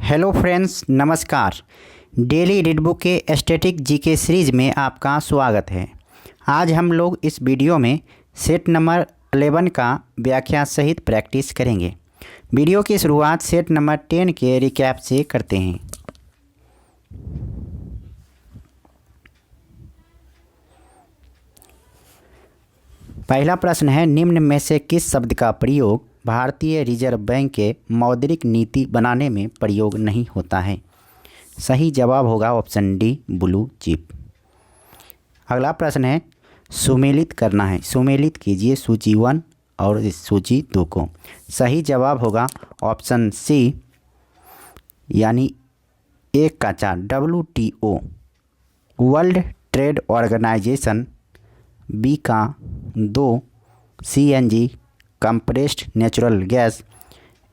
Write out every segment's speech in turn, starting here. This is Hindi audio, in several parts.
हेलो फ्रेंड्स, नमस्कार। डेली रीड बुक के स्टैटिक जीके सीरीज में आपका स्वागत है। आज हम लोग इस वीडियो में सेट नंबर 11 का व्याख्या सहित प्रैक्टिस करेंगे। वीडियो की शुरुआत सेट नंबर 10 के रिकैप से करते हैं। पहला प्रश्न है, निम्न में से किस शब्द का प्रयोग भारतीय रिजर्व बैंक के मौद्रिक नीति बनाने में प्रयोग नहीं होता है? सही जवाब होगा ऑप्शन डी, ब्लू चिप। अगला प्रश्न है, सुमेलित करना है। सुमेलित कीजिए सूची 1 और सूची 2 को। सही जवाब होगा ऑप्शन सी यानी 1 का 4 WTO world trade organisation, B का 2 CNG compressed natural gas,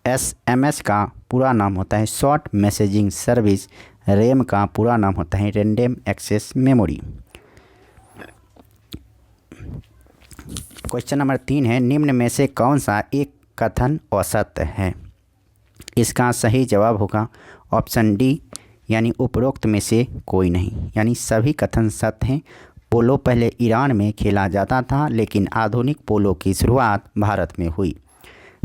SMS का पूरा नाम होता है शॉर्ट मैसेजिंग सर्विस, रैम का पूरा नाम होता है random access memory. Question number 3 है, निम्न में से कौन सा एक कथन असत्य है? इसका सही जवाब होगा ऑप्शन डी यानी उपरोक्त में से कोई नहीं, यानी सभी कथन सत्य हैं। पोलो पहले ईरान में खेला जाता था, लेकिन आधुनिक पोलो की शुरुआत भारत में हुई।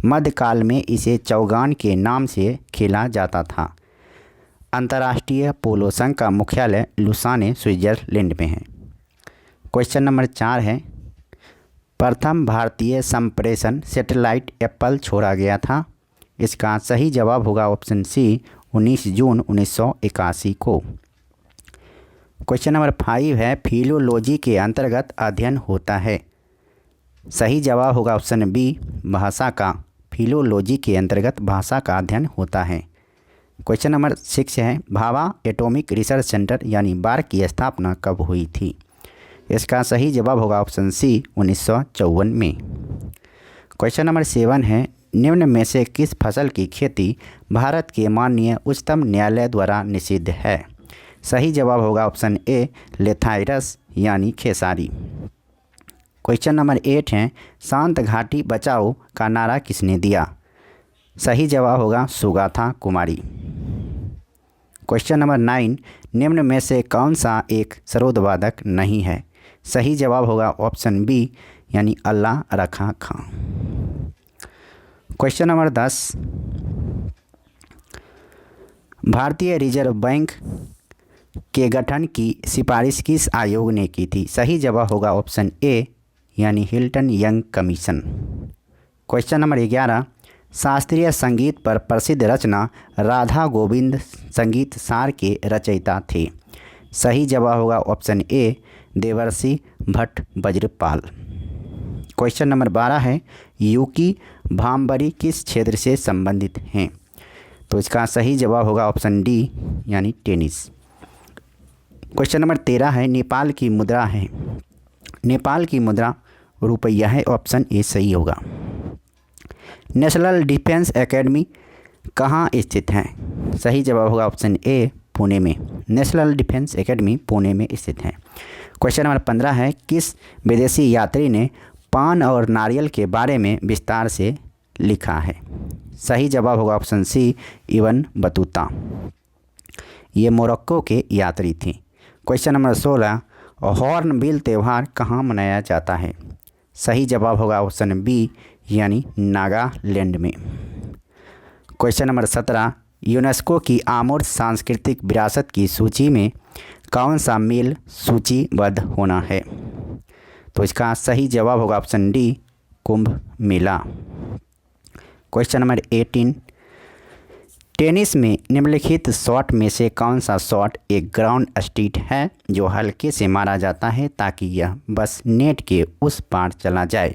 मध्यकाल में इसे चौगान के नाम से खेला जाता था। अंतर्राष्ट्रीय पोलो संघ का मुख्यालय लुसाने, स्विट्जरलैंड में है। क्वेश्चन नंबर 4 है, प्रथम भारतीय संप्रेषण सैटेलाइट एप्पल छोड़ा गया था। इसका सही जवाब होगा ऑप्शन सी 19 जून 1981 को। क्वेश्चन नंबर 5 है, फिलोलॉजी के अंतर्गत अध्ययन होता है। सही जवाब होगा ऑप्शन बी, भाषा का। फिलोलॉजी के अंतर्गत भाषा का अध्ययन होता है। क्वेश्चन नंबर 6 है, भाभा एटॉमिक रिसर्च सेंटर यानी बार की स्थापना कब हुई थी? इसका सही जवाब होगा ऑप्शन सी 1954 में। क्वेश्चन नंबर 7 है, निम्न में से किस फसल की खेती भारत के माननीय उच्चतम न्यायालय द्वारा निषिद्ध है? सही जवाब होगा ऑप्शन ए, लेथाइरस यानी खेसारी। क्वेश्चन नंबर 8 है, शांत घाटी बचाओ का नारा किसने दिया? सही जवाब होगा सुगाथा कुमारी। क्वेश्चन नंबर 9, निम्न में से कौन सा एक सरोदवादक नहीं है? सही जवाब होगा ऑप्शन बी यानी अल्लाह रखा खां। क्वेश्चन नंबर 10, भारतीय रिजर्व बैंक के गठन की सिफारिश किस आयोग ने की थी? सही जवाब होगा ऑप्शन ए यानी Hilton young commission. Question number 11, शास्त्रीय संगीत पर प्रसिद्ध रचना राधा गोविंद संगीत सार के रचयिता थे। सही जवाब होगा ऑप्शन ए, देवर्षि भट्ट वज्रपाल। क्वेश्चन नंबर 12 है, यूकी भामबरी किस क्षेत्र से संबंधित हैं? तो इसका सही जवाब होगा ऑप्शन डी यानी टेनिस। क्वेश्चन नंबर 13 है, नेपाल की मुद्रा है। नेपाल की मुद्रा रुपया है, ऑप्शन ए सही होगा। नेशनल डिफेंस एकेडमी कहाँ स्थित है? सही जवाब होगा ऑप्शन ए, पुणे में। नेशनल डिफेंस एकेडमी पुणे में स्थित है। क्वेश्चन नंबर 15 है, किस विदेशी यात्री ने पान और नारियल के बारे में विस्तार से लिखा है? सही जवाब होगा ऑप्शन सी, इब्न बतूता। ये मोरक्को के यात्री थे। क्वेश्चन नंबर 16, हॉर्नबिल त्यौहार कहाँ मनाया जाता है? सही जवाब होगा ऑप्शन बी यानी नागालैंड में। क्वेश्चन नंबर 17, यूनेस्को की अमूर्त सांस्कृतिक विरासत की सूची में कौन सा मेल सूचीबद्ध होना है? तो इसका सही जवाब होगा option D, Kumbh Mela. Question number 18, tennis में निम्नलिखित शॉट में से कौन सा शॉट एक ग्राउंड स्ट्रीट है जो हल्के से मारा जाता है ताकि यह बस नेट के उस पार चला जाए?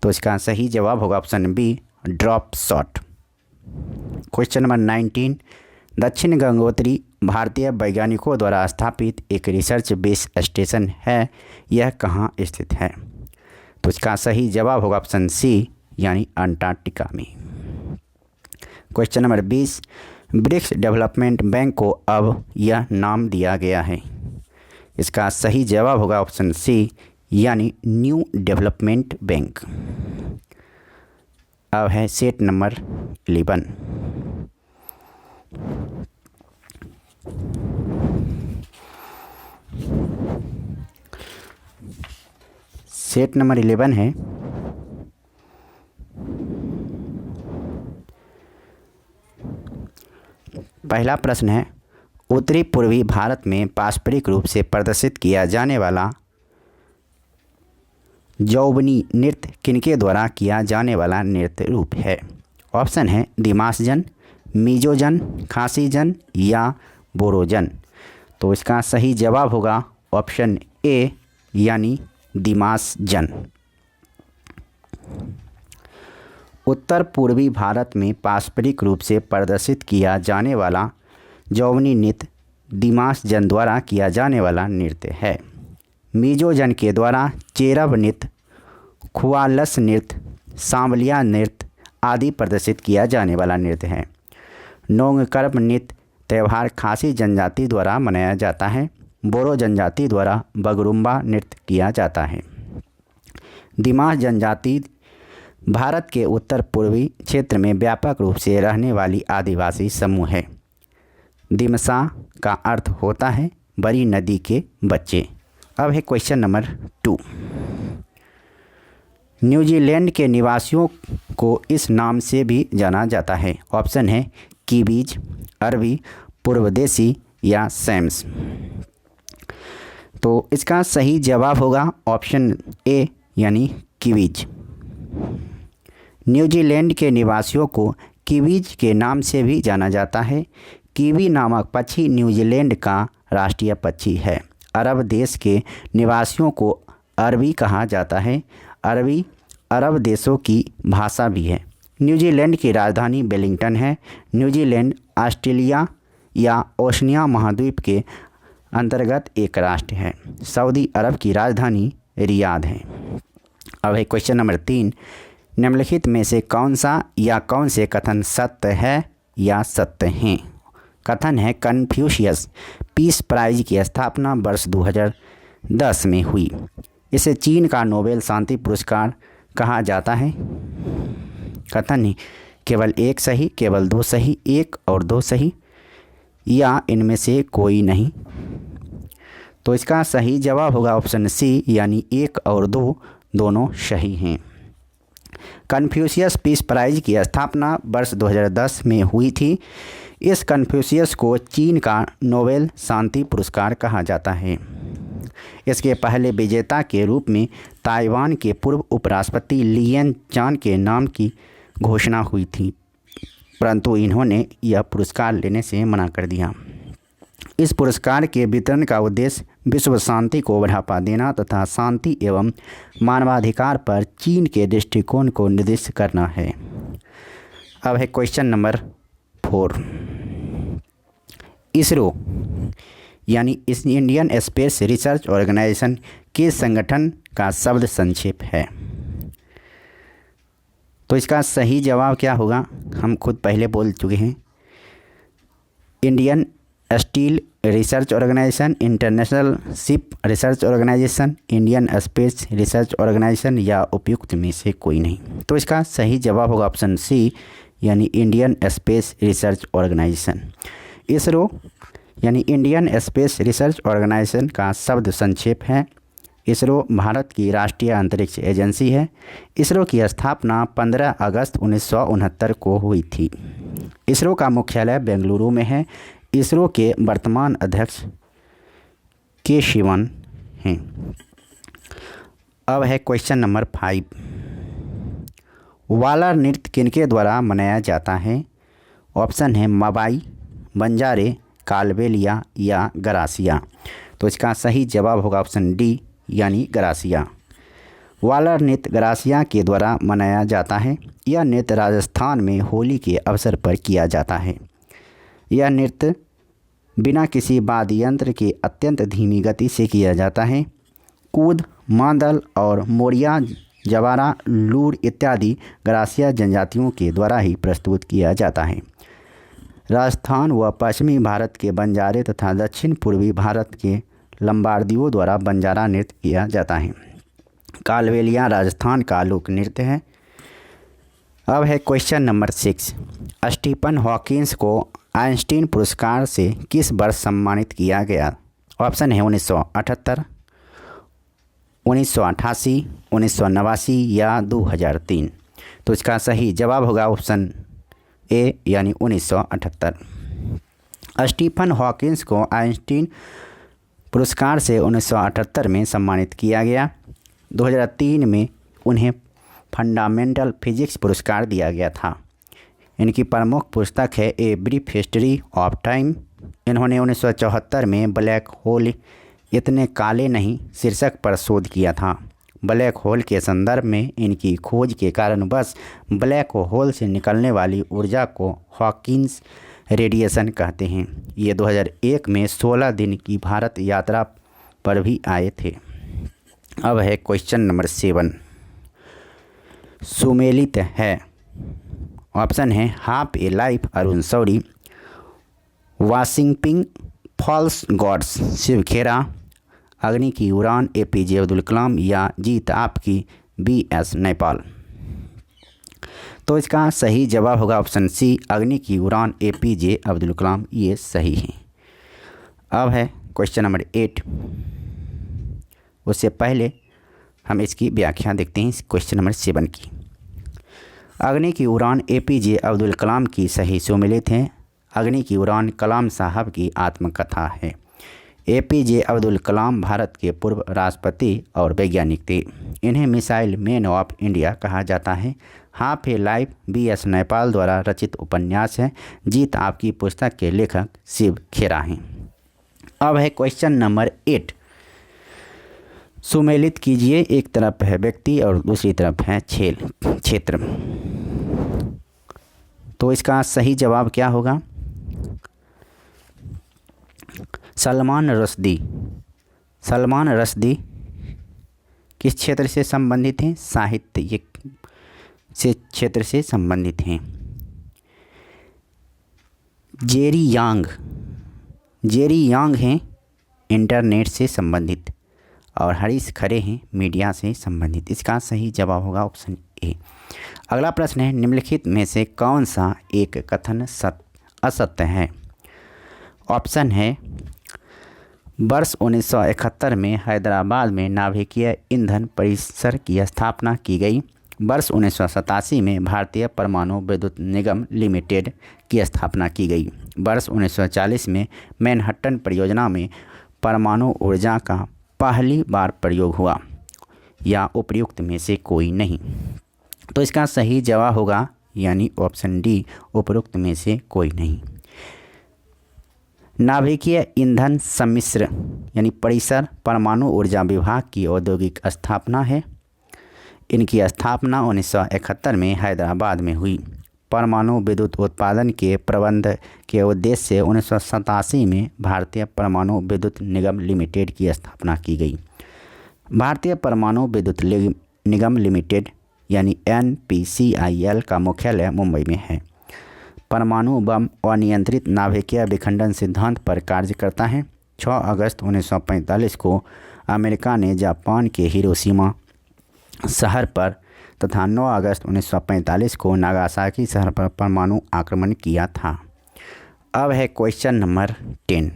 तो इसका सही जवाब होगा option B, drop shot. Question number 19, Dakshin Gangotri भारतीय वैज्ञानिकों द्वारा स्थापित एक रिसर्च बेस स्टेशन है, यह कहाँ स्थित है? तो इसका सही जवाब होगा ऑप्शन सी यानी अंटार्कटिका में। Question number 20, BRICS development bank को अब यह नाम दिया गया है। इसका सही जवाब होगा ऑप्शन सी यानी न्यू डेवलपमेंट बैंक। अब है सेट नंबर 11। सेट नंबर 11 है पहला प्रश्न है उत्तरी पूर्वी भारत में पारंपरिक रूप से प्रदर्शित किया जाने वाला जौवनी नृत्य किनके द्वारा किया जाने वाला नृत्य रूप है। ऑप्शन है दिमास जन, मिजो जन, खासी जन या बोरो जन। तो इसका सही जवाब होगा ऑप्शन ए यानी दिमास जन। उत्तर पूर्वी भारत में पारंपरिक रूप से प्रदर्शित किया जाने वाला जौवनी नृत्य दिमास जन द्वारा किया जाने वाला नृत्य है। मिजो जन के द्वारा चेरब नृत्य, खुआलस नृत्य, सांवलिया नृत्य आदि प्रदर्शित किया जाने वाला नृत्य है। नोंगकरब नृत्य त्यौहार खासी जनजाति द्वारा मनाया जाता है। बोरो जनजाति द्वारा बगरुम्बा नृत्य किया जाता है। दिमास जनजाति भारत के उत्तर पूर्वी क्षेत्र में व्यापक रूप से रहने वाली आदिवासी समूह है। दिमसा का अर्थ होता है बड़ी नदी के बच्चे। अब है क्वेश्चन नंबर 2। न्यूजीलैंड के निवासियों को इस नाम से भी जाना जाता है। ऑप्शन है कीवीज, अरबी, पूर्वदेशी या सैम्स। तो इसका सही जवाब होगा ऑप्शन ए यानी कीवीज। न्यूजीलैंड के निवासियों को कीवीज के नाम से भी जाना जाता है। कीवी नामक पक्षी न्यूजीलैंड का राष्ट्रीय पक्षी है। अरब देश के निवासियों को अरबी कहा जाता है। अरबी अरब देशों की भाषा भी है। न्यूजीलैंड की राजधानी वेलिंगटन है। न्यूजीलैंड ऑस्ट्रेलिया या ओशनिया महाद्वीप के अंतर्गत एक राष्ट्र है। सऊदी अरब की राजधानी रियाद है। अब है क्वेश्चन नंबर 3। निम्नलिखित में से कौन सा या कौन से कथन सत्य है या सत्य हैं। कथन है कन्फ्यूशियस पीस प्राइज की स्थापना वर्ष 2010 में हुई। इसे चीन का नोबेल शांति पुरस्कार कहा जाता है। कथन है केवल एक सही, केवल दो सही, एक और दो सही या इनमें से कोई नहीं। तो इसका सही जवाब होगा ऑप्शन सी यानी एक और दो दोनों सही हैं। कन्फ्यूशियस पीस प्राइज की स्थापना वर्ष 2010 में हुई थी। इस कन्फ्यूशियस को चीन का नोबेल शांति पुरस्कार कहा जाता है। इसके पहले विजेता के रूप में ताइवान के पूर्व उपराष्ट्रपति लियन चान के नाम की घोषणा हुई थी, परंतु इन्होंने यह पुरस्कार लेने से मना कर दिया। इस पुरस्कार के वितरण का उद्देश्य विश्व शांति को बढ़ावा देना तथा शांति एवं मानवाधिकार पर चीन के दृष्टिकोण को निर्दिष्ट करना है। अब है क्वेश्चन नंबर 4। इसरो यानी इंडियन स्पेस रिसर्च ऑर्गेनाइजेशन किस संगठन का शब्द संक्षेप है। तो इसका सही जवाब क्या होगा, हम खुद पहले बोल चुके हैं। Indian steel research organisation, international ship research organisation, Indian space research organisation या उपयुक्त में से कोई नहीं। तो इसका सही जवाब होगा ऑप्शन सी यानी Indian space research organisation. ISRO यानी इंडियन स्पेस रिसर्च ऑर्गेनाइजेशन का शब्द संक्षेप है। इसरो भारत की राष्ट्रीय अंतरिक्ष एजेंसी है। इसरो की स्थापना 15 अगस्त 1969 को हुई थी। इसरो का मुख्यालय बेंगलुरु में है। इसरो के वर्तमान अध्यक्ष के शिवन हैं। अब है क्वेश्चन नंबर 5। वाला नृत्य किनके द्वारा मनाया जाता है। ऑप्शन है मबाई, बंजारे, कालबेलिया या गरासिया। तो इसका सही जवाब होगा ऑप्शन डी यानी गरासिया। वाला नृत्य गरासिया के द्वारा मनाया जाता है। यह नृत्य राजस्थान में होली के अवसर पर किया जाता है। यह नृत्य बिना किसी वाद्य यंत्र के अत्यंत धीमी गति से किया जाता है। कूद, मांदल और मोरिया, जवारा, लूर इत्यादि गरासिया जनजातियों के द्वारा ही प्रस्तुत किया जाता है। राजस्थान व पश्चिमी भारत के बंजारे तथा दक्षिण पूर्वी भारत के लंबार्दियों द्वारा बंजारा नृत्य किया जाता है। कालबेलिया राजस्थान का लोक नृत्य है। अब है क्वेश्चन नंबर 6। स्टीफन हॉकिंस को आइंस्टीन पुरस्कार से किस वर्ष सम्मानित किया गया। ऑप्शन है 1978, 1988, 1989 या 2003। तो इसका सही जवाब होगा ऑप्शन ए यानी 1978। स्टीफन हॉकिंस को आइंस्टीन पुरस्कार से 1978 में सम्मानित किया गया। 2003 में उन्हें फंडामेंटल फिजिक्स पुरस्कार दिया गया था। इनकी प्रमुख पुस्तक है a brief history of time. इन्होंने 1974 में ब्लैक होल इतने काले नहीं शीर्षक पर शोध किया था। ब्लैक होल के संदर्भ में इनकी खोज के कारण बस ब्लैक होल से निकलने वाली ऊर्जा को हॉकिंस रेडिएशन कहते हैं। ये 2001 में 16 दिन की भारत यात्रा पर भी आए थे। अब है क्वेश्चन नंबर 7। सुमेलित है। ऑप्शन है half a life Arun Shourie, worshipping false gods Shiv Khera, अग्नि की उड़ान APJ अब्दुल कलाम या जीत आपकी BS नेपाल। तो इसका सही जवाब होगा ऑप्शन सी अग्नि की उड़ान APJ अब्दुल कलाम, ये सही है। अब है क्वेश्चन नंबर 8। उससे पहले हम इसकी व्याख्या देखते हैं क्वेश्चन नंबर 7 की। अग्नि की उड़ान APJ अब्दुल कलाम की सही सुमेलित है। अग्नि की उड़ान कलाम साहब की आत्मकथा है। APJ अब्दुल कलाम भारत के पूर्व राष्ट्रपति और वैज्ञानिक थे। इन्हें मिसाइल मैन ऑफ इंडिया कहा जाता है। Half a life BS Nepal द्वारा रचित उपन्यास है। जीत आपकी पुस्तक के लेखक शिव खेरा हैं। अब है क्वेश्चन नंबर 8। सुमेलित कीजिए। एक तरफ है व्यक्ति और दूसरी तरफ है क्षेत्र। तो इसका सही जवाब क्या होगा? सलमान रश्दी किस क्षेत्र से संबंधित हैं? साहित्य से क्षेत्र से संबंधित हैं। जेरी यांग हैं इंटरनेट से संबंधित और हरीश खरे हैं मीडिया से संबंधित। इसका सही जवाब होगा ऑप्शन ए। अगला प्रश्न है निम्नलिखित में से कौन सा एक कथन असत्य है? ऑप्शन है वर्ष 1971 में हैदराबाद में नाभिकीय ईंधन परिसर की स्थापना की गई। वर्ष 1987 में भारतीय परमाणु विद्युत निगम लिमिटेड की स्थापना की गई। वर्ष 1940 में मैनहट्टन परियोजना में परमाणु ऊर्जा का पहली बार प्रयोग हुआ या उपयुक्त में से कोई नहीं। तो इसका सही जवाब होगा यानी ऑप्शन डी उपयुक्त में से कोई नहीं। नाभिकीय ईंधन सम्मिश्र यानी परिसर परमाणु ऊर्जा विभाग की औद्योगिक स्थापना है। इनकी स्थापना 1971 में हैदराबाद में हुई। परमाणु विद्युत उत्पादन के प्रबंध के उद्देश्य से 1987 में भारतीय परमाणु विद्युत निगम लिमिटेड की स्थापना की गई। भारतीय परमाणु विद्युत निगम लिमिटेड यानी NPCIL का मुख्यालय मुंबई में है। परमाणु बम अनियंत्रित नाभिकीय विखंडन सिद्धांत पर कार्य करता है। 6 अगस्त 1945 को अमेरिका ने जापान के हिरोशिमा शहर पर तथा 9 अगस्त 1945 को नागासाकी शहर पर परमाणु आक्रमण किया था। अब है क्वेश्चन नंबर 10।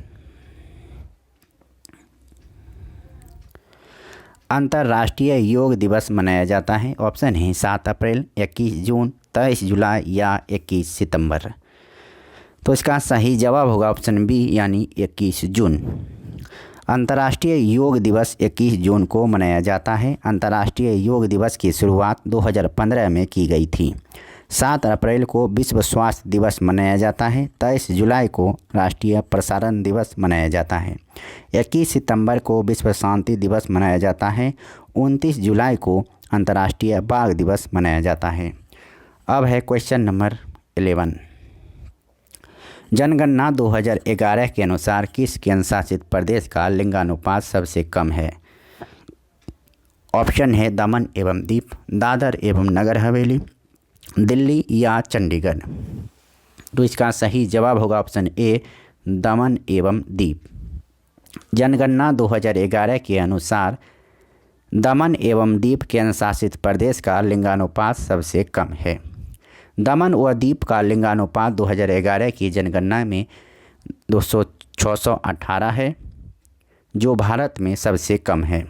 अंतर्राष्ट्रीय योग दिवस मनाया जाता है। ऑप्शन है 7 अप्रैल, 21 जून, 23 जुलाई या 21 सितंबर। तो इसका सही जवाब होगा ऑप्शन बी यानी 21 जून। अंतर्राष्ट्रीय योग दिवस 21 जून को मनाया जाता है। अंतर्राष्ट्रीय योग दिवस की शुरुआत 2015 में की गई थी। 7 अप्रैल को विश्व स्वास्थ्य दिवस मनाया जाता है। 23 जुलाई को राष्ट्रीय प्रसारण दिवस मनाया जाता है। 21 सितंबर को विश्व शांति दिवस मनाया जाता है। 29 जुलाई को अंतर्राष्ट्रीय बाघ दिवस मनाया जाता है। अब है क्वेश्चन नंबर 11। जनगणना 2011 के अनुसार किस केंद्र शासित प्रदेश का लिंगानुपात सबसे कम है? ऑप्शन है दमन एवं दीप, दादर एवं नगर हवेली, दिल्ली या चंडीगढ़। तो इसका सही जवाब होगा ऑप्शन ए दमन एवं दीप। जनगणना 2011 के अनुसार दमन एवं दीप केंद्र शासित प्रदेश का लिंगानुपात सबसे कम है। दमन व दीप का लिंगानुपात 2011 की जनगणना में 618 है, जो भारत में सबसे कम है।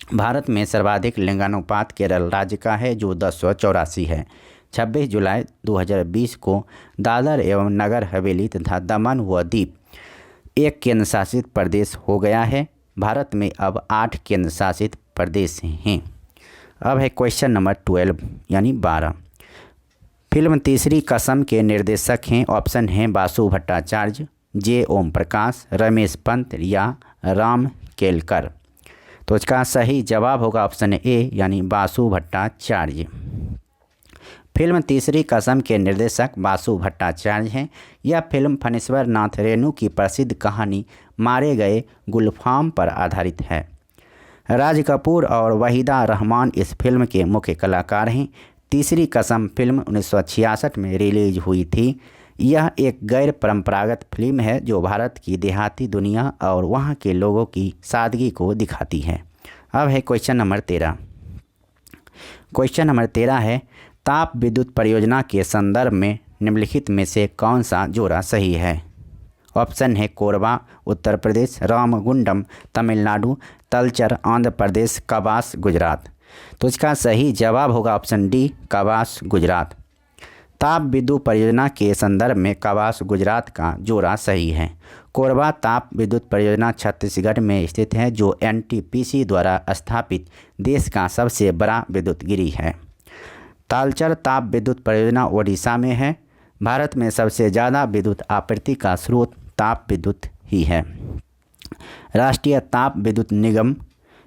भारत में सर्वाधिक लिंगानुपात केरल राज्य का है जो 1084 है। 26 जुलाई 2020 को दादर एवं नगर हवेली तथा दमन व दीप एक केंद्र शासित प्रदेश हो गया है। भारत में अब 8 केंद्र शासित प्रदेश हैं। अब है क्वेश्चन नंबर 12 यानी 12। फिल्म तीसरी कसम के निर्देशक हैं। ऑप्शन हैं बासु भट्टाचार्य, जे ओम प्रकाश, रमेश पंत या राम केलकर। तो इसका सही जवाब होगा ऑप्शन ए यानी बासु भट्टाचार्य। फिल्म तीसरी कसम के निर्देशक बासु भट्टाचार्य हैं। यह फिल्म फणीश्वर नाथ रेणु की प्रसिद्ध कहानी मारे गए गुलफाम पर आधारित है। राज कपूर और वहीदा रहमान इस फिल्म के मुख्य कलाकार हैं। तीसरी कसम फिल्म 1966 में रिलीज हुई थी। यह एक गैर परंपरागत फिल्म है जो भारत की देहाती दुनिया और वहाँ के लोगों की सादगी को दिखाती है। अब है क्वेश्चन नंबर 13। क्वेश्चन नंबर 13 है ताप विद्युत परियोजना के संदर्भ में निम्नलिखित में से कौन सा जोड़ा सही है। ऑप्शन है कोरबा उत्तर प्रदेश, रामगुंडम तमिलनाडु, तलचर आंध्र प्रदेश, कबास गुजरात। तो इसका सही जवाब होगा ऑप्शन डी कबास गुजरात। ताप विद्युत परियोजना के संदर्भ में कबास गुजरात का जोड़ा सही है। कोरबा ताप विद्युत परियोजना छत्तीसगढ़ में स्थित है जो एनटीपीसी द्वारा स्थापित देश का सबसे बड़ा विद्युत गिरी है। तालचर ताप विद्युत परियोजना ओडिशा में है। भारत में सबसे ज़्यादा विद्युत आपूर्ति का स्रोत ताप विद्युत ही है। राष्ट्रीय ताप विद्युत निगम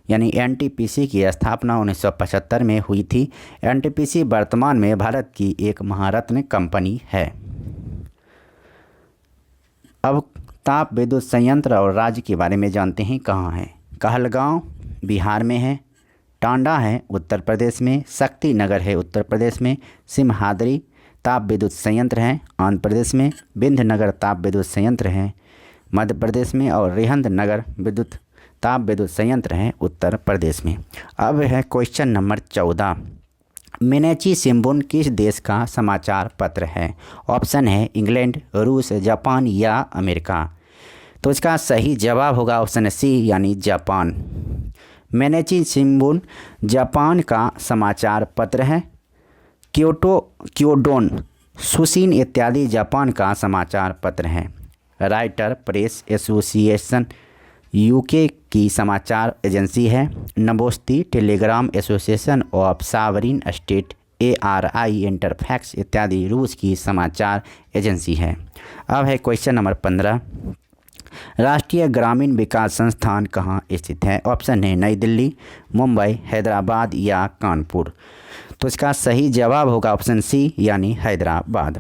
यानी एनटीपीसी की स्थापना 1975 में हुई थी। एनटीपीसी वर्तमान में भारत की एक महारत्न कंपनी है। अब ताप विद्युत संयंत्र और राज्य के बारे में जानते हैं कहाँ है। कहलगांव बिहार में है, टांडा है उत्तर प्रदेश में, शक्ति नगर है उत्तर प्रदेश में, सिमहाद्री ताप विद्युत संयंत्र है आंध्र प्रदेश में, विंध्यनगर ताप विद्युत संयंत्र है मध्य प्रदेश में और रिहंद नगर विद्युत ताप विद्युत संयंत्र है उत्तर प्रदेश में। अब है क्वेश्चन नंबर 14। मेनेची शिंबुन किस देश का समाचार पत्र है। ऑप्शन है इंग्लैंड, रूस, जापान या अमेरिका। तो इसका सही जवाब होगा ऑप्शन सी यानी जापान। मेनेची शिंबुन जापान का समाचार पत्र है। क्योडोन सुशिन इत्यादि जापान का समाचार पत्र है। राइटर प्रेस एसोसिएशन यूके की समाचार एजेंसी है। Novosti telegram association of sovereign state ARI Interfax इत्यादि रूस की समाचार एजेंसी है। अब है क्वेश्चन नंबर 15। राष्ट्रीय ग्रामीण विकास संस्थान कहाँ स्थित है। ऑप्शन है नई दिल्ली, मुंबई, हैदराबाद या कानपुर। तो इसका सही जवाब होगा ऑप्शन सी यानी हैदराबाद।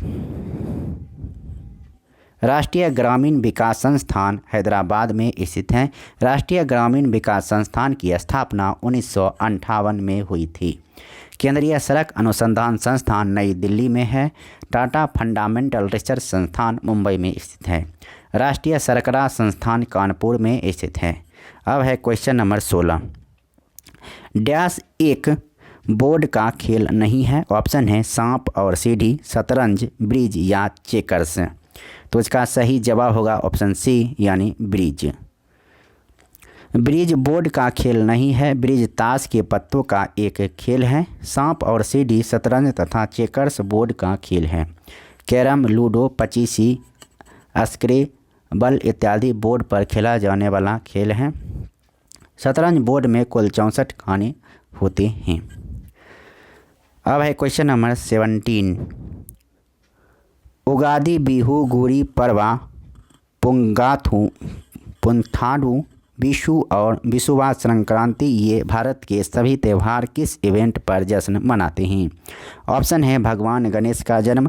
राष्ट्रीय ग्रामीण विकास संस्थान हैदराबाद में स्थित है। राष्ट्रीय ग्रामीण विकास संस्थान की स्थापना 1958 में हुई थी। केंद्रीय सड़क अनुसंधान संस्थान नई दिल्ली में है। टाटा फंडामेंटल रिसर्च संस्थान मुंबई में स्थित है। राष्ट्रीय सरकरा संस्थान कानपुर में स्थित है। अब है क्वेश्चन नंबर 16। डैश एक बोर्ड का खेल नहीं है। ऑप्शन है सांप और सीढ़ी, शतरंज, ब्रिज या चेकर्स। तो इसका सही जवाब होगा ऑप्शन सी यानी ब्रिज। ब्रिज बोर्ड का खेल नहीं है। ब्रिज ताश के पत्तों का एक खेल है। सांप और सीढ़ी शतरंज तथा चेकर्स बोर्ड का खेल है। कैरम, लूडो, पचीसी, स्क्रेबल इत्यादि बोर्ड पर खेला जाने वाला खेल है। शतरंज बोर्ड में कुल 64 खाने होते हैं। अब है क्वेश्चन नंबर 17। उगादि, बिहू, गुड़ी पड़वा, पुंथाडु, विशु और विशुवा संक्रांति ये भारत के सभी त्यौहार किस इवेंट पर जश्न मनाते हैं। ऑप्शन है भगवान गणेश का जन्म,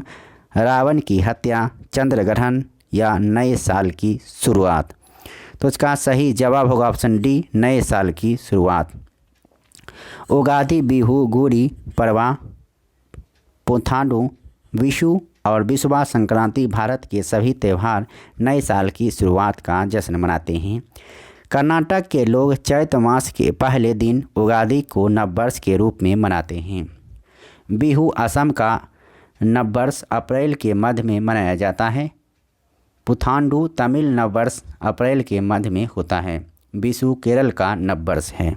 रावण की हत्या, चंद्र ग्रहण या नए साल की शुरुआत। तो इसका सही जवाब होगा ऑप्शन डी नए साल की शुरुआत। उगादि, बिहू, गुड़ी पड़वा, पुंथाडु, विशु और विशुवा संक्रांति भारत के सभी त्यौहार नए साल की शुरुआत का जश्न मनाते हैं। कर्नाटक के लोग चैत मास के पहले दिन उगादि को नववर्ष के रूप में मनाते हैं। बिहू असम का नववर्ष अप्रैल के मध्य में मनाया जाता है। पुथांडु तमिल नववर्ष अप्रैल के मध्य में होता है। विशु केरल का नववर्ष है।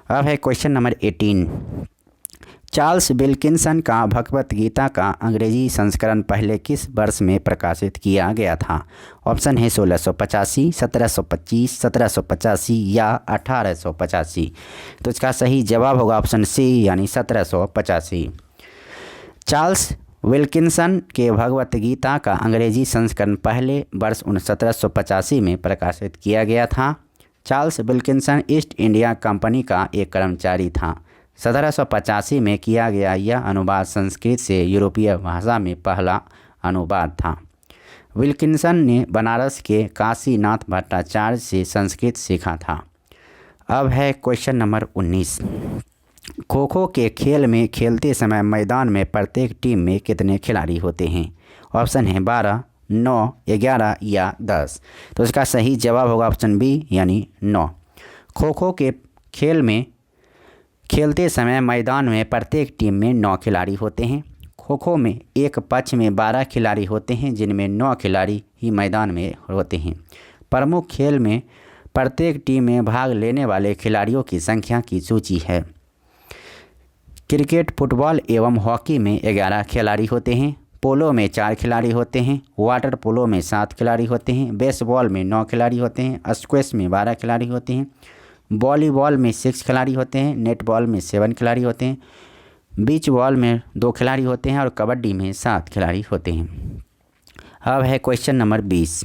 अब है क्वेश्चन नंबर 18। चार्ल्स विल्किंसन का भगवत गीता का अंग्रेजी संस्करण पहले किस वर्ष में प्रकाशित किया गया था? ऑप्शन है 1685, 1725, 1785 या 1885। तो इसका सही जवाब होगा ऑप्शन सी यानी 1785। चार्ल्स विल्किंसन के भगवत गीता का अंग्रेजी संस्करण पहले वर्ष 1785 में प्रकाशित किया गया था। Charles Wilkinson east India company का एक कर्मचारी था। 1785 में किया गया यह अनुवाद संस्कृत से यूरोपीय भाषा में पहला अनुवाद था। विल्किंसन ने बनारस के काशीनाथ भट्टाचार्य से संस्कृत सीखा था। अब है क्वेश्चन नंबर 19। खो खो के खेल में खेलते समय मैदान में प्रत्येक टीम में कितने खिलाड़ी होते हैं? ऑप्शन है 12, 9, 11 या 10। तो इसका सही जवाब होगा ऑप्शन बी यानी 9। खो खो के खेल में खेलते समय मैदान में प्रत्येक टीम में 9 खिलाड़ी होते हैं। खो खो में एक पक्ष में 12 खिलाड़ी होते हैं, जिनमें 9 खिलाड़ी ही मैदान में होते हैं। प्रमुख खेल में प्रत्येक टीम में भाग लेने वाले खिलाड़ियों की संख्या की सूची है। क्रिकेट, फुटबॉल एवं हॉकी में 11 खिलाड़ी होते हैं। पोलो में 4 खिलाड़ी होते हैं। वाटर पोलो में 7 खिलाड़ी होते हैं। बेसबॉल में 9 खिलाड़ी होते हैं। स्क्वैश में 12 खिलाड़ी होते हैं। वॉलीबॉल में 6 खिलाड़ी होते हैं। नेटबॉल में 7 खिलाड़ी होते हैं। बीच बॉल में 2 खिलाड़ी होते हैं और कबड्डी में 7 खिलाड़ी होते हैं। अब है क्वेश्चन नंबर 20।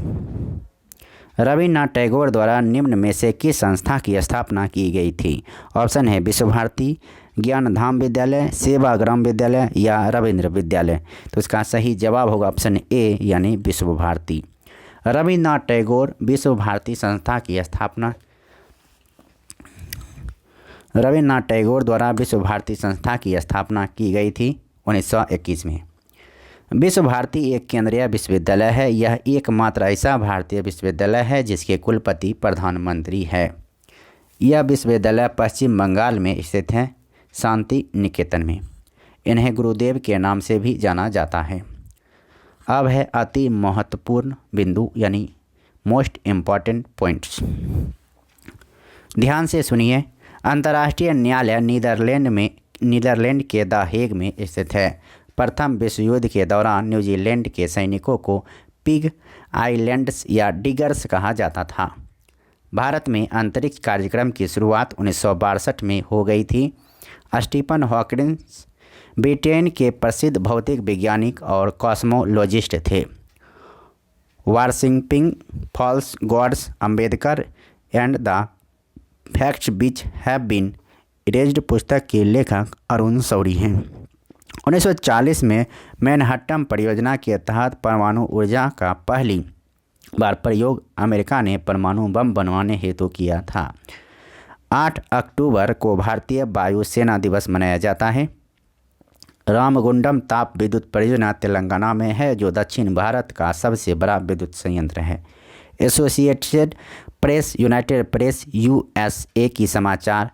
रविन्द्रनाथ टैगोर द्वारा निम्न में से किस संस्था की स्थापना की गई थी? ऑप्शन है विश्व भारती, ज्ञानधाम विद्यालय, सेवाग्राम विद्यालय या रविंद्र विद्यालय। तो इसका सही जवाब होगा ऑप्शन ए यानी विश्व भारती। रविन्द्रनाथ टैगोर विश्व भारती संस्था की स्थापना रविन्द्रनाथ टैगोर द्वारा विश्व भारती संस्था की स्थापना की गई थी 1921 में। विश्व भारती एक केंद्रीय विश्वविद्यालय है। यह एकमात्र ऐसा भारतीय विश्वविद्यालय है जिसके कुलपति प्रधानमंत्री है। यह विश्वविद्यालय पश्चिम बंगाल में स्थित है, शांति निकेतन में। इन्हें गुरुदेव के नाम से भी जाना जाता है। अब है अति महत्वपूर्ण बिंदु यानी मोस्ट इम्पॉर्टेंट पॉइंट्स। ध्यान से सुनिए। अंतर्राष्ट्रीय न्यायालय नीदरलैंड के द हेग में स्थित है। प्रथम विश्व युद्ध के दौरान न्यूजीलैंड के सैनिकों को पिग आइलैंड्स या डिगर्स कहा जाता था। भारत में अंतरिक्ष कार्यक्रम की शुरुआत 1962 में हो गई थी। स्टीफन हॉकिंग ब्रिटेन के प्रसिद्ध भौतिक वैज्ञानिक और कॉस्मोलॉजिस्ट थे। Washington false gods Ambedkar and the facts which have been erased पुस्तक के लेखक अरुण शौरी हैं। 1940 में मैनहट्टन परियोजना के तहत परमाणु ऊर्जा का पहली बार प्रयोग अमेरिका ने परमाणु बम बनवाने हेतु किया था। 8 अक्टूबर को भारतीय वायुसेना दिवस मनाया जाता है। रामगुंडम ताप विद्युत परियोजना तेलंगाना में है, जो दक्षिण भारत का सबसे बड़ा विद्युत संयंत्र है। Associated press United press USA की समाचार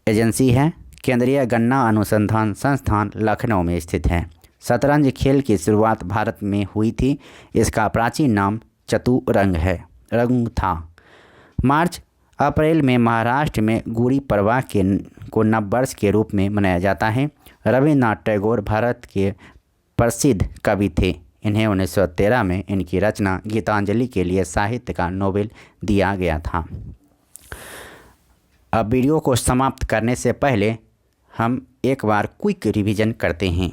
एजेंसी है। केंद्रीय गन्ना अनुसंधान संस्थान लखनऊ में स्थित है। शतरंज खेल की शुरुआत भारत में हुई थी। इसका प्राचीन नाम रंग था। मार्च अप्रैल में महाराष्ट्र में गुड़ी पड़वा को नववर्ष के रूप में मनाया जाता है। रविन्द्रनाथ टैगोर भारत के प्रसिद्ध कवि थे। इन्हें 1913 में इनकी रचना गीतांजलि के लिए साहित्य का नोबेल दिया गया था। अब वीडियो को समाप्त करने से पहले हम एक बार क्विक रिवीजन करते हैं।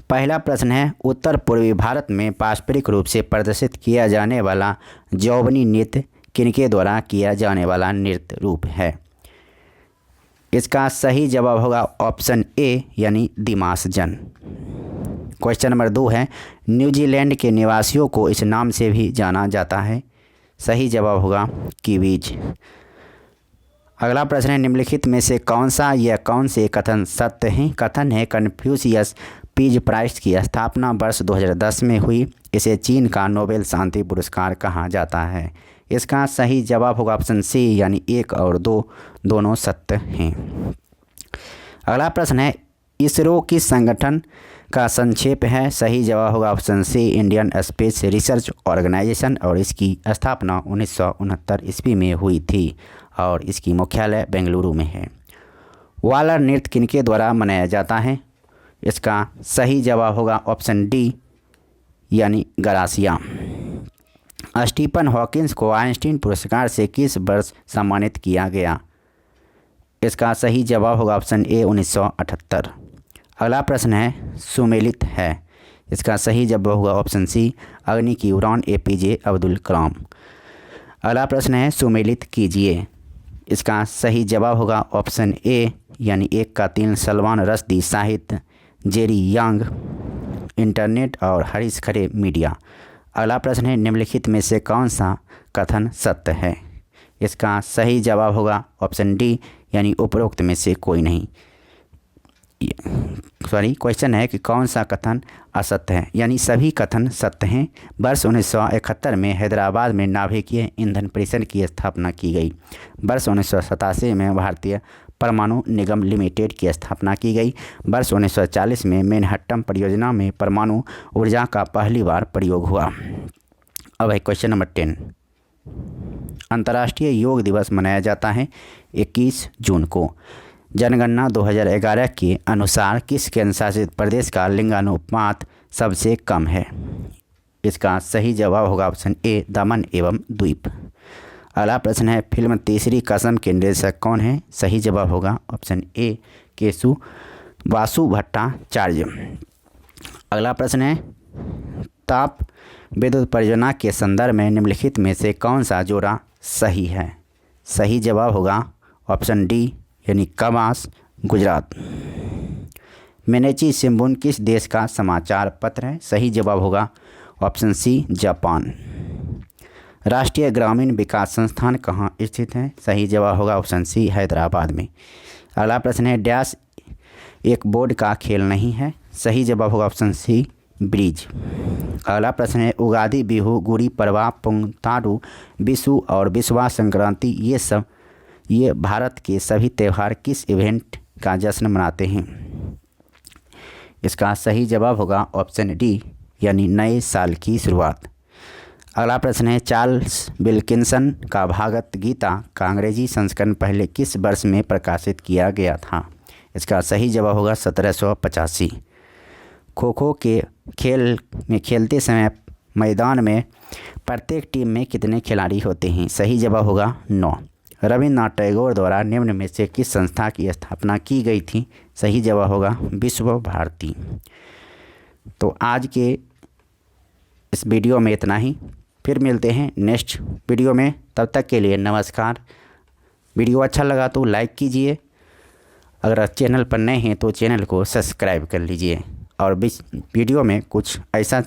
पहला प्रश्न है, उत्तर पूर्वी भारत में पारंपरिक रूप से प्रदर्शित किया जाने वाला जौवनी नृत्य किनके द्वारा किया जाने वाला नृत्य रूप है? इसका सही जवाब होगा ऑप्शन ए यानी दिमासजन। क्वेश्चन नंबर 2 है, न्यूजीलैंड के निवासियों को इस नाम से भी जाना जाता है। सही जवाब होगा कीवीज। अगला प्रश्न है, निम्नलिखित में से कौन से कथन सत्य हैं? कथन है, कन्फ्यूशियस पीस प्राइज की स्थापना वर्ष 2010 में हुई। इसे चीन का नोबेल शांति पुरस्कार कहा जाता है। इसका सही जवाब होगा ऑप्शन सी यानी 1 और 2 दोनों सत्य हैं। अगला प्रश्न है, इसरो किस संगठन का संक्षेप है? सही जवाब होगा option C Indian space research organisation और इसकी स्थापना 1969 ईस्वी में हुई थी और इसकी मुख्यालय बेंगलुरु में है। वालर नृत्य किनके द्वारा मनाया जाता है? इसका सही जवाब होगा ऑप्शन डी यानी गरासिया। स्टीफन हॉकिंस को आइंस्टीन पुरस्कार से किस वर्ष सम्मानित किया गया? इसका सही जवाब होगा ऑप्शन ए 1978। अगला प्रश्न है सुमेलित है। इसका सही जवाब होगा ऑप्शन सी अग्नि की उड़ान एपीजे अब्दुल कलाम। अगला प्रश्न है सुमेलित कीजिए। इसका सही जवाब होगा ऑप्शन ए यानी 1 का 3 सलमान रश्दी साहित्य, जेरी यांग इंटरनेट और हरीश खरे मीडिया। अगला प्रश्न है निम्नलिखित में से कौन सा कथन सत्य है? इसका सही जवाब होगा ऑप्शन डी यानी उपरोक्त में से कोई नहीं। क्वेश्चन है कि कौन सा कथन असत्य है, यानी सभी कथन सत्य हैं। वर्ष 1971 में हैदराबाद में नाभिकीय ईंधन परिषद की स्थापना की गई। वर्ष 1987 में भारतीय परमाणु निगम लिमिटेड की स्थापना की गई। वर्ष 1940 में मैनहट्टन परियोजना में परमाणु ऊर्जा का पहली बार प्रयोग हुआ। अब है क्वेश्चन नंबर 10। अंतर्राष्ट्रीय योग दिवस मनाया जाता है 21 जून को। जनगणना 2011 के अनुसार किस केंद्र शासित प्रदेश का लिंगानुपात सबसे कम है? इसका सही जवाब होगा ऑप्शन ए दमन एवं द्वीप। अगला प्रश्न है फिल्म तीसरी कसम के निर्देशक कौन है? सही जवाब होगा ऑप्शन ए वासु भट्टाचार्य। अगला प्रश्न है ताप विद्युत परियोजना के संदर्भ में निम्नलिखित में से कौन सा जोड़ा सही है? सही जवाब होगा ऑप्शन डी यानी कवास गुजरात। मेनेची शिम्बुन किस देश का समाचार पत्र है? सही जवाब होगा ऑप्शन सी जापान। राष्ट्रीय ग्रामीण विकास संस्थान कहाँ स्थित है? सही जवाब होगा ऑप्शन सी हैदराबाद में। अगला प्रश्न है डैश एक बोर्ड का खेल नहीं है? सही जवाब होगा ऑप्शन सी ब्रिज। अगला प्रश्न है उगादी, बिहू, गुड़ी पड़वा, पुंगताडू, विशु और विश्वा संक्रांति ये भारत के सभी त्यौहार किस इवेंट का जश्न मनाते हैं? इसका सही जवाब होगा ऑप्शन डी यानी नए साल की शुरुआत। अगला प्रश्न है चार्ल्स विल्किंसन का भागवत गीता का अंग्रेजी संस्करण पहले किस वर्ष में प्रकाशित किया गया था? इसका सही जवाब होगा 1785। खो खो के खेल में खेलते समय मैदान में प्रत्येक टीम में कितने खिलाड़ी होते हैं? सही जवाब होगा 9। रविन्द्रनाथ टैगोर द्वारा निम्न में से किस संस्था की स्थापना की गई थी? सही जवाब होगा विश्व भारती। तो आज के इस वीडियो में इतना ही, फिर मिलते हैं नेक्स्ट वीडियो में। तब तक के लिए नमस्कार। वीडियो अच्छा लगा तो लाइक कीजिए, अगर चैनल पर नए हैं तो चैनल को सब्सक्राइब कर लीजिए, और वीडियो में कुछ ऐसा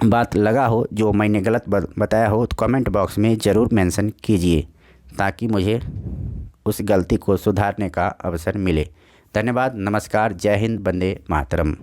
बात लगा हो जो मैंने गलत बताया हो तो कमेंट बॉक्स में ज़रूर मेंशन कीजिए ताकि मुझे उस गलती को सुधारने का अवसर मिले। धन्यवाद, नमस्कार, जय हिंद, वंदे मातरम।